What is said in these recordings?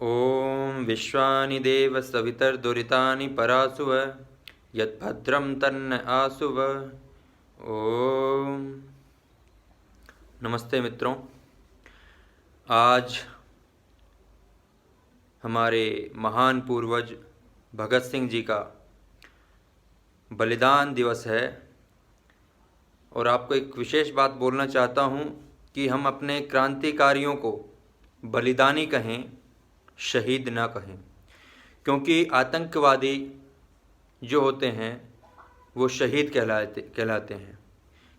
ॐ विश्वानि देव सवितर्दुरितानि परासुव यद्भद्रं तन्न आसुव। ओम। नमस्ते मित्रों, आज हमारे महान पूर्वज भगत सिंह जी का बलिदान दिवस है और आपको एक विशेष बात बोलना चाहता हूँ कि हम अपने क्रांतिकारियों को बलिदानी कहें, शहीद ना कहें, क्योंकि आतंकवादी जो होते हैं वो शहीद कहलाते हैं,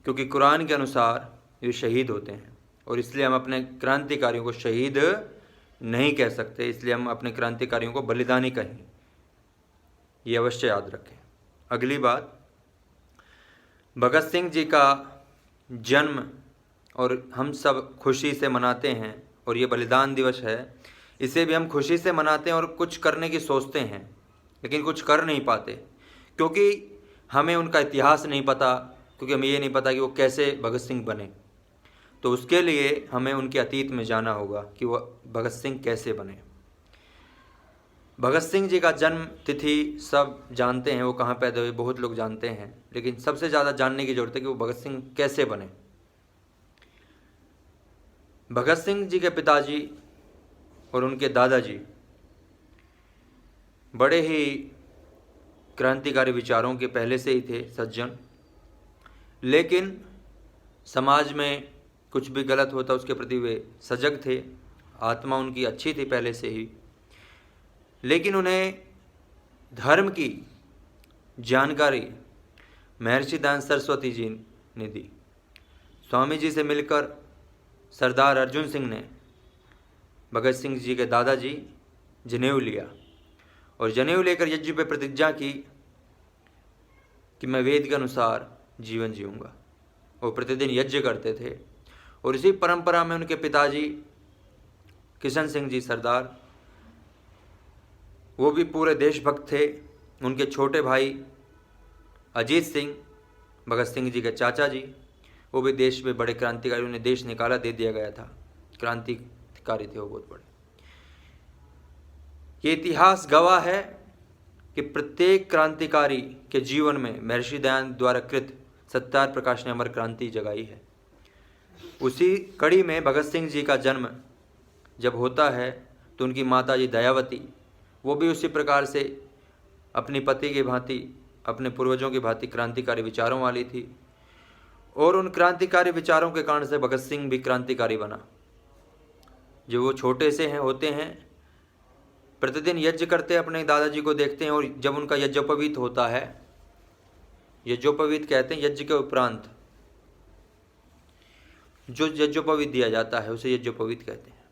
क्योंकि कुरान के अनुसार ये शहीद होते हैं। और इसलिए हम अपने क्रांतिकारियों को शहीद नहीं कह सकते, इसलिए हम अपने क्रांतिकारियों को बलिदानी कहें, ये अवश्य याद रखें। अगली बात, भगत सिंह जी का जन्म और हम सब खुशी से मनाते हैं और ये बलिदान दिवस है, इसे भी हम खुशी से मनाते हैं और कुछ करने की सोचते हैं, लेकिन कुछ कर नहीं पाते क्योंकि हमें उनका इतिहास नहीं पता, क्योंकि हमें ये नहीं पता कि वो कैसे भगत सिंह बने। तो उसके लिए हमें उनके अतीत में जाना होगा कि वो भगत सिंह कैसे बने। भगत सिंह जी का जन्म तिथि सब जानते हैं, वो कहाँ पैदा हुए बहुत लोग जानते हैं, लेकिन सबसे ज़्यादा जानने की ज़रूरत है कि वो भगत सिंह कैसे बने। भगत सिंह जी के पिताजी और उनके दादाजी बड़े ही क्रांतिकारी विचारों के पहले से ही थे सज्जन, लेकिन समाज में कुछ भी गलत होता उसके प्रति वे सजग थे, आत्मा उनकी अच्छी थी पहले से ही। लेकिन उन्हें धर्म की जानकारी महर्षि दयानंद सरस्वती जी ने दी। स्वामी जी से मिलकर सरदार अर्जुन सिंह ने भगत सिंह जी के दादाजी जनेऊ लिया और जनेऊ लेकर यज्ञ पे प्रतिज्ञा की कि मैं वेद के अनुसार जीवन जीऊँगा। वो प्रतिदिन यज्ञ करते थे और इसी परंपरा में उनके पिताजी किशन सिंह जी सरदार, वो भी पूरे देशभक्त थे। उनके छोटे भाई अजीत सिंह, भगत सिंह जी के चाचा जी, वो भी देश में बड़े क्रांतिकारी, उन्हें देश निकाला दे दिया गया था, क्रांतिकारी थे वो बहुत बड़े। ये इतिहास गवाह है कि प्रत्येक क्रांतिकारी के जीवन में महर्षि दयानंद द्वारा कृत सत्याग्रह प्रकाश ने अमर क्रांति जगाई है। उसी कड़ी में भगत सिंह जी का जन्म जब होता है तो उनकी माता जी दयावती, वो भी उसी प्रकार से अपने पति की भांति, अपने पूर्वजों की भांति क्रांतिकारी विचारों वाली थी और उन क्रांतिकारी विचारों के कारण से भगत सिंह भी क्रांतिकारी बना। जो वो छोटे से होते हैं, प्रतिदिन यज्ञ करते अपने दादाजी को देखते हैं और जब उनका यज्ञोपवीत होता है, यज्ञोपवीत कहते हैं यज्ञ के उपरांत जो यज्ञोपवीत दिया जाता है उसे यज्ञोपवीत कहते हैं।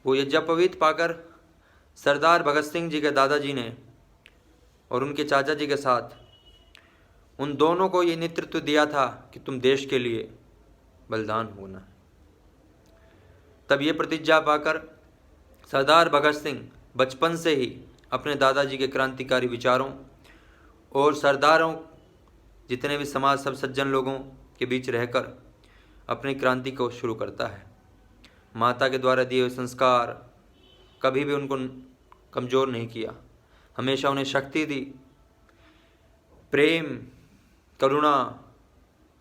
वो यज्ञोपवीत पाकर सरदार भगत सिंह जी के दादाजी ने और उनके चाचा जी के साथ उन दोनों को ये नेतृत्व दिया था कि तुम देश के लिए बलिदान होना। तब ये प्रतिज्ञा पाकर सरदार भगत सिंह बचपन से ही अपने दादाजी के क्रांतिकारी विचारों और सरदारों जितने भी समाज सब सज्जन लोगों के बीच रहकर अपनी क्रांति को शुरू करता है। माता के द्वारा दिए हुए संस्कार कभी भी उनको कमज़ोर नहीं किया, हमेशा उन्हें शक्ति दी, प्रेम, करुणा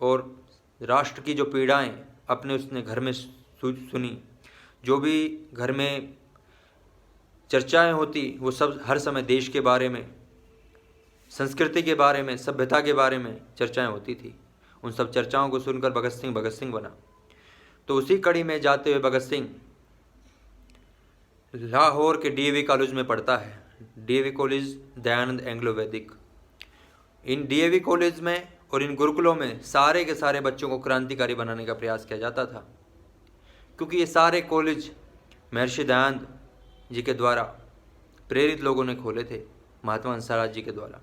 और राष्ट्र की जो पीड़ाएं अपने उसने घर में सुनी। जो भी घर में चर्चाएं होती वो सब हर समय देश के बारे में, संस्कृति के बारे में, सभ्यता के बारे में चर्चाएं होती थी। उन सब चर्चाओं को सुनकर भगत सिंह बना। तो उसी कड़ी में जाते हुए भगत सिंह लाहौर के डीएवी कॉलेज में पढ़ता है। डीएवी कॉलेज दयानंद एंग्लो वैदिक। इन डीएवी कॉलेज में और इन गुरुकुलों में सारे के सारे बच्चों को क्रांतिकारी बनाने का प्रयास किया जाता था, क्योंकि ये सारे कॉलेज महर्षि दयानंद जी के द्वारा प्रेरित लोगों ने खोले थे, महात्मा हंसराज जी के द्वारा।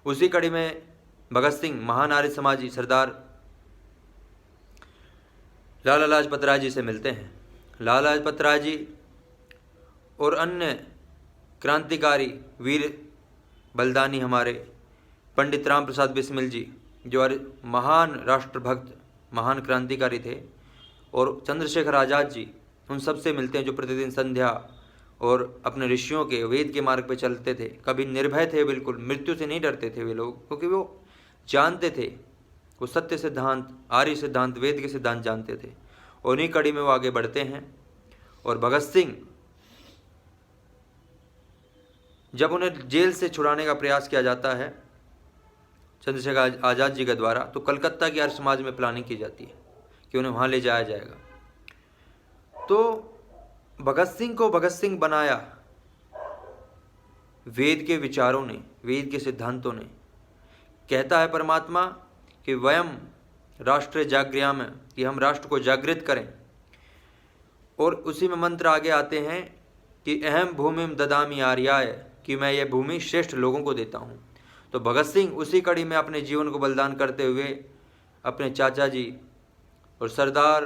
उसी कड़ी में भगत सिंह महान आर्य समाजी सरदार लाला लाजपत राय जी से मिलते हैं। लाला लाजपत राय जी और अन्य क्रांतिकारी वीर बलिदानी हमारे पंडित राम प्रसाद बिस्मिल जी, जो महान राष्ट्रभक्त, महान क्रांतिकारी थे, और चंद्रशेखर आज़ाद जी, उन सब से मिलते हैं, जो प्रतिदिन संध्या और अपने ऋषियों के वेद के मार्ग पे चलते थे, कभी निर्भय थे, बिल्कुल मृत्यु से नहीं डरते थे वे लोग, क्योंकि वो जानते थे, वो सत्य सिद्धांत, आर्य सिद्धांत, वेद के सिद्धांत जानते थे। उन्हीं कड़ी में वो आगे बढ़ते हैं। और भगत सिंह जब उन्हें जेल से छुड़ाने का प्रयास किया जाता है चंद्रशेखर आज़ाद जी के द्वारा, तो कलकत्ता की आर्य समाज में प्लानिंग की जाती है कि उन्हें वहाँ ले जाया जाएगा। तो भगत सिंह को भगत सिंह बनाया वेद के विचारों ने, वेद के सिद्धांतों ने। कहता है परमात्मा कि वयम राष्ट्र जागृयाम, कि हम राष्ट्र को जागृत करें। और उसी में मंत्र आगे आते हैं कि अहम भूमिम ददामि आर्याय, कि मैं ये भूमि श्रेष्ठ लोगों को देता हूँ। तो भगत सिंह उसी कड़ी में अपने जीवन को बलिदान करते हुए अपने चाचा जी और सरदार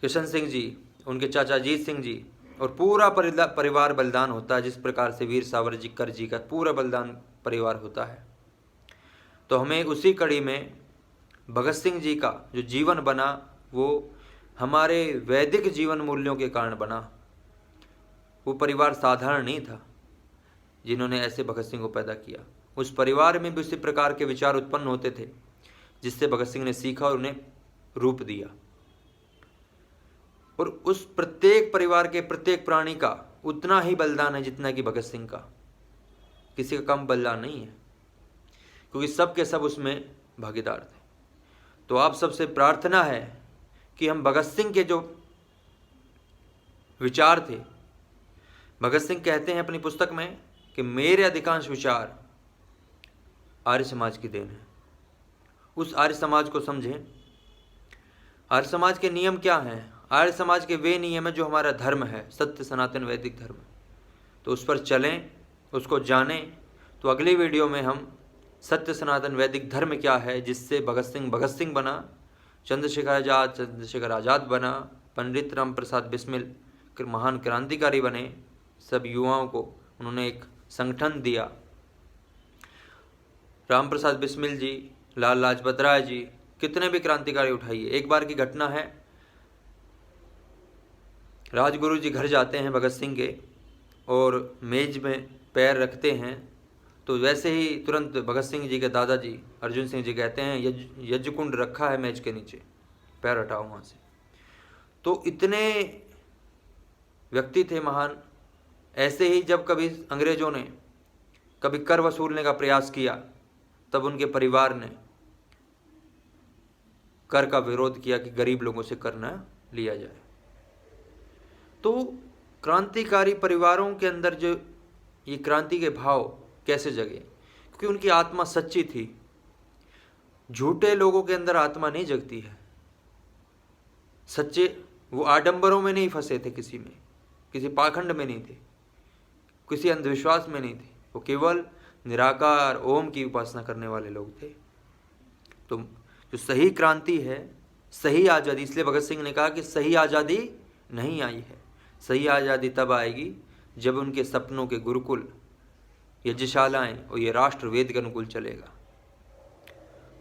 किशन सिंह जी, उनके चाचा अजीत सिंह जी, और पूरा परिवार बलिदान होता है। जिस प्रकार से वीर सावरकर जी का पूरा बलिदान परिवार होता है। तो हमें उसी कड़ी में भगत सिंह जी का जो जीवन बना वो हमारे वैदिक जीवन मूल्यों के कारण बना। वो परिवार साधारण नहीं था जिन्होंने ऐसे भगत सिंह को पैदा किया। उस परिवार में भी उसी प्रकार के विचार उत्पन्न होते थे जिससे भगत सिंह ने सीखा और उन्हें रूप दिया। और उस प्रत्येक परिवार के प्रत्येक प्राणी का उतना ही बलिदान है जितना कि भगत सिंह का, किसी का कम बलिदान नहीं है, क्योंकि सब के सब उसमें भागीदार थे। तो आप सबसे प्रार्थना है कि हम भगत सिंह के जो विचार थे, भगत सिंह कहते हैं अपनी पुस्तक में कि मेरे अधिकांश विचार आर्य समाज की देन है। उस आर्य समाज को समझें। आर्य समाज के नियम क्या हैं? आर्य समाज के वे नियम है जो हमारा धर्म है, सत्य सनातन वैदिक धर्म। तो उस पर चलें, उसको जानें। तो अगली वीडियो में हम सत्य सनातन वैदिक धर्म क्या है जिससे भगत सिंह बना, चंद्रशेखर आज़ाद बना, पंडित राम प्रसाद बिस्मिल महान क्रांतिकारी बने। सब युवाओं को उन्होंने एक संगठन दिया। राम प्रसाद बिस्मिल जी, लाल लाजपत राय जी, कितने भी क्रांतिकारी उठाइए। एक बार की घटना है, राजगुरु जी घर जाते हैं भगत सिंह के और मेज में पैर रखते हैं, तो वैसे ही तुरंत भगत सिंह जी के दादाजी अर्जुन सिंह जी कहते हैं यज्ञ कुंड रखा है मेज के नीचे, पैर हटाओ वहाँ से। तो इतने व्यक्ति थे महान। ऐसे ही जब कभी अंग्रेजों ने कभी कर वसूलने का प्रयास किया तब उनके परिवार ने कर का विरोध किया कि गरीब लोगों से कर न लिया जाए। तो क्रांतिकारी परिवारों के अंदर जो ये क्रांति के भाव कैसे जगे? क्योंकि उनकी आत्मा सच्ची थी। झूठे लोगों के अंदर आत्मा नहीं जगती है। सच्चे वो आडंबरों में नहीं फंसे थे, किसी पाखंड में नहीं थे, किसी अंधविश्वास में नहीं थे। वो केवल निराकार ओम की उपासना करने वाले लोग थे। तो जो सही क्रांति है, सही आज़ादी, इसलिए भगत सिंह ने कहा कि सही आज़ादी नहीं आई है। सही आज़ादी तब आएगी जब उनके सपनों के गुरुकुल, यज्ञशालाएं और ये राष्ट्र वेद के अनुकूल चलेगा।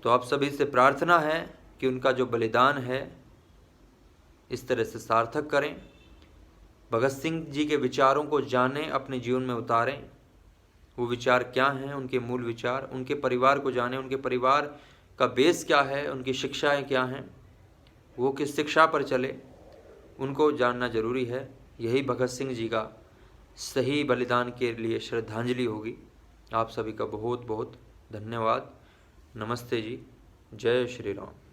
तो आप सभी से प्रार्थना है कि उनका जो बलिदान है इस तरह से सार्थक करें। भगत सिंह जी के विचारों को जानें, अपने जीवन में उतारें। वो विचार क्या हैं, उनके मूल विचार, उनके परिवार को जानें, उनके परिवार का बेस क्या है, उनकी शिक्षाएं क्या हैं, वो किस शिक्षा पर चले, उनको जानना जरूरी है। यही भगत सिंह जी का सही बलिदान के लिए श्रद्धांजलि होगी। आप सभी का बहुत बहुत धन्यवाद। नमस्ते जी। जय श्री राम।